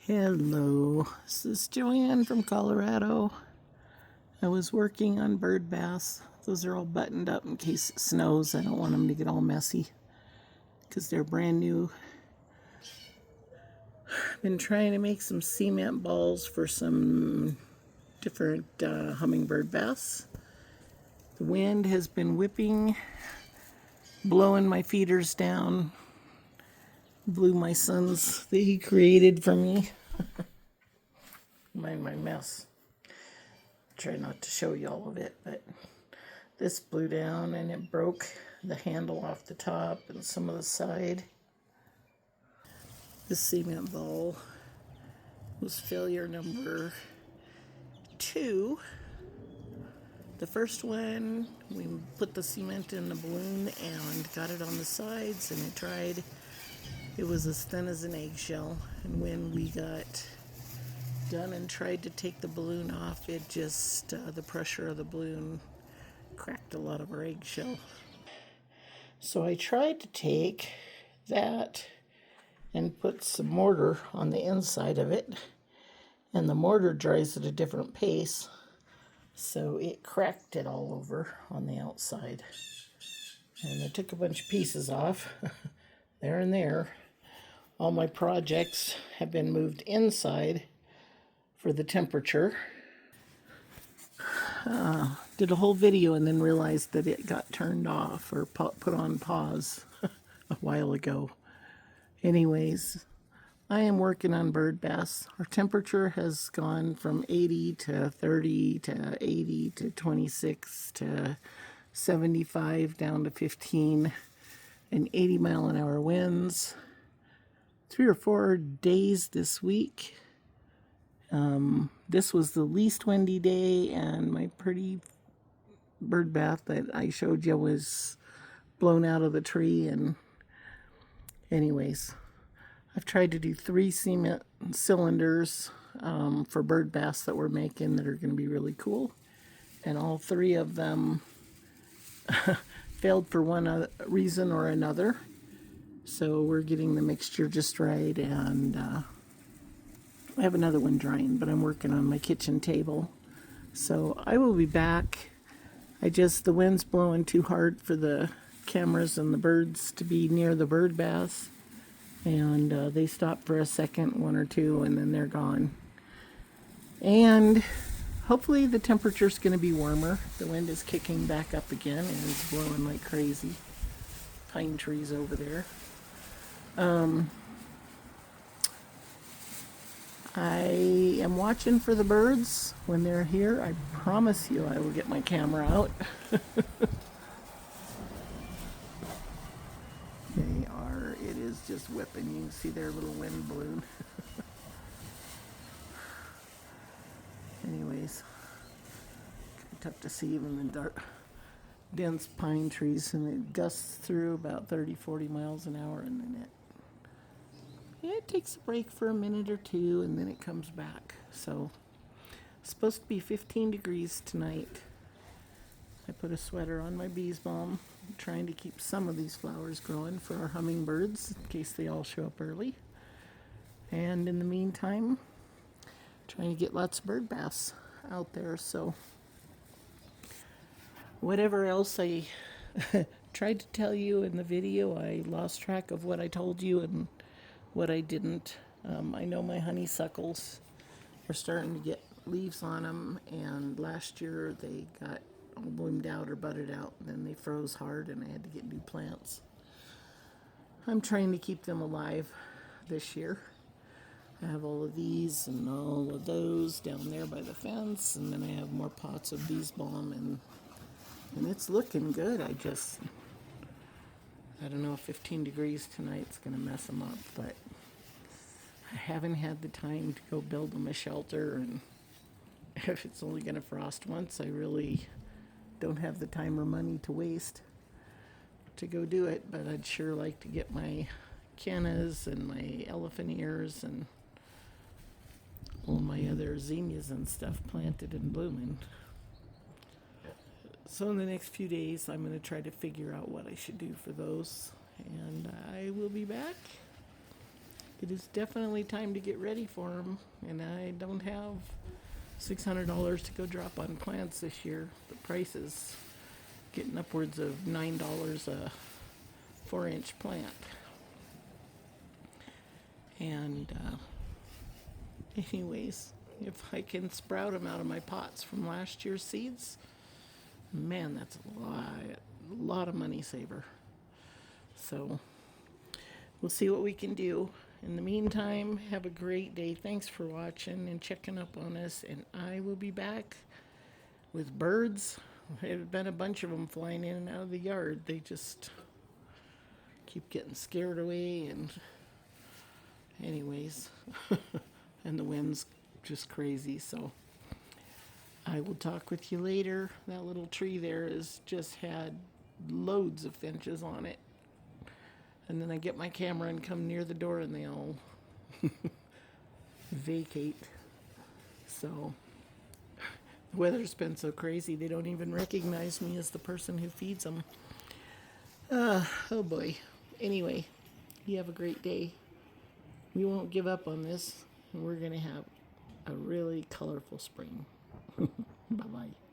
Hello, this is Joanne from Colorado. I was working on bird bass. Those are all buttoned up in case it snows. I don't want them to get all messy because they're brand new. I've been trying to make some cement balls for some different hummingbird bass. The wind has been whipping, blowing my feeders down, blew my sons that he created for me. Mind my mess. Try not to show you all of it, but this blew down and it broke the handle off the top and some of the side. This cement ball was failure number 2. The first one, we put the cement in the balloon and got it on the sides, and it was as thin as an eggshell. And when we got done and tried to take the balloon off, it just, the pressure of the balloon cracked a lot of our eggshell. So I tried to take that and put some mortar on the inside of it, and the mortar dries at a different pace, so it cracked it all over on the outside. And I took a bunch of pieces off there and there. All my projects have been moved inside for the temperature. Did a whole video and then realized that it got turned off or put on pause a while ago. Anyways, I am working on bird bass. Our temperature has gone from 80 to 30 to 80 to 26 to 75 down to 15 and 80-mile-an-hour winds. 3 or 4 days this week. This was the least windy day, and my pretty bird bath that I showed you was blown out of the tree. And anyways, I've tried to do 3 cement cylinders for bird bass that we're making that are going to be really cool, and all 3 of them failed for one reason or another. So we're getting the mixture just right, and I have another one drying, but I'm working on my kitchen table. So I will be back. The wind's blowing too hard for the cameras and the birds to be near the bird baths. And they stop for a second, 1 or 2, and then they're gone. And hopefully the temperature's going to be warmer. The wind is kicking back up again and it's blowing like crazy. Pine trees over there. I am watching for the birds. When they're here, I promise you I will get my camera out. It is just whipping. You can see their little wind balloon. Anyways, tough to see even in dark, dense pine trees, and it gusts through about 30-40 miles an hour, and then it takes a break for a minute or 2, and then it comes back. So it's supposed to be 15 degrees tonight. I put a sweater on my bees balm. I'm trying to keep some of these flowers growing for our hummingbirds in case they all show up early. And in the meantime, trying to get lots of bird bass out there. So whatever else I tried to tell you in the video, I lost track of what I told you and what I didn't. I know my honeysuckles are starting to get leaves on them, and last year they got all bloomed out or budded out, and then they froze hard and I had to get new plants. I'm trying to keep them alive this year. I have all of these and all of those down there by the fence, and then I have more pots of bees balm, and it's looking good. I don't know if 15 degrees tonight's going to mess them up, but I haven't had the time to go build them a shelter, and if it's only going to frost once, I really don't have the time or money to waste to go do it. But I'd sure like to get my cannas and my elephant ears and all my other zinnias and stuff planted and blooming. So in the next few days, I'm going to try to figure out what I should do for those, and I will be back it is definitely time to get ready for them. And I don't have $600 to go drop on plants this year. The price is getting upwards of $9 a 4-inch plant. And anyways, if I can sprout them out of my pots from last year's seeds, man, that's a lot of money saver. So we'll see what we can do. In the meantime, have a great day. Thanks for watching and checking up on us. And I will be back with birds. There have been a bunch of them flying in and out of the yard. They just keep getting scared away. And anyways, and the wind's just crazy. So I will talk with you later. That little tree there has just had loads of finches on it. And then I get my camera and come near the door and they all vacate. So the weather's been so crazy they don't even recognize me as the person who feeds them. Oh boy. Anyway, you have a great day. We won't give up on this. And we're going to have a really colorful spring. Bye-bye.